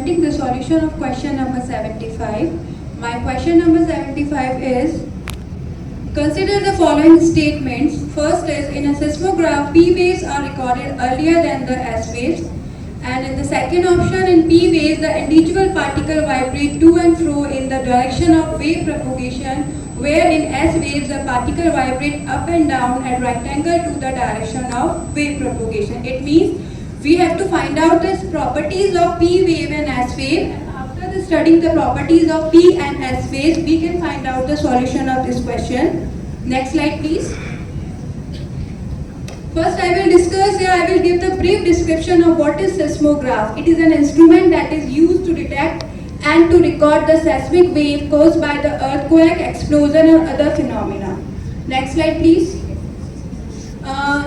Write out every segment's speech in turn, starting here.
presenting the solution of question number 75. My question number 75 is, consider the following statements. First is, in a seismograph, P waves are recorded earlier than the S waves. And in the second option, in P waves, the individual particle vibrate to and fro in the direction of wave propagation, where in S waves, the particle vibrate up and down at right angle to the direction of wave propagation. It means we have to find out the properties of P wave and S wave. And after studying the properties of P and S waves, we can find out the solution of this question. Next slide, please. First, I will give the brief description of what is seismograph. It is an instrument that is used to detect and to record the seismic wave caused by the earthquake, explosion or other phenomena. Next slide, please.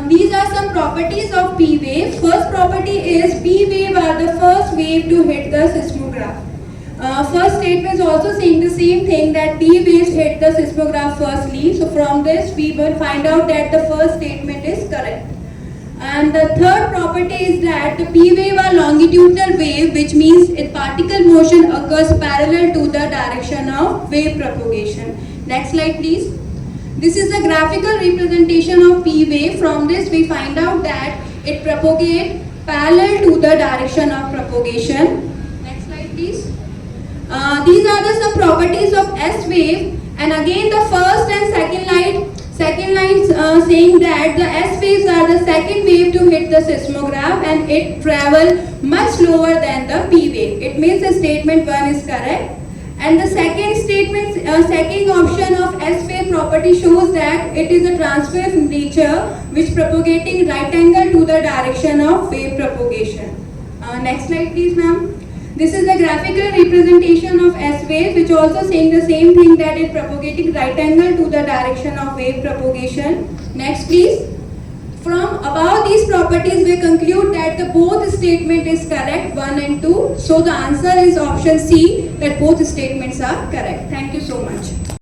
These are some properties of P wave. First property is P wave are the first wave to hit the seismograph. First statement is also saying the same thing, that P waves hit the seismograph firstly. So from this we will find out that the first statement is correct. And the third property is that the P wave are longitudinal wave, which means its particle motion occurs parallel to the direction of wave propagation. Next slide, please. This is a graphical representation of P wave. From this we find out that it propagates parallel to the direction of propagation. Next slide, please. These are some properties of S wave, and again the first and second line saying that the S waves are the second wave to hit the seismograph and it travel much slower than the P wave. It means the statement 1 is correct. And the second statement, second option of S wave property shows that it is a transverse nature which propagating right angle to the direction of wave propagation. Next slide, please, ma'am. This is a graphical representation of S wave, which also saying the same thing, that it propagating right angle to the direction of wave propagation. Next, please. From above these properties, we conclude that the both statement is correct, 1 and 2. So the answer is option C, that both statements are correct. Thank you so much.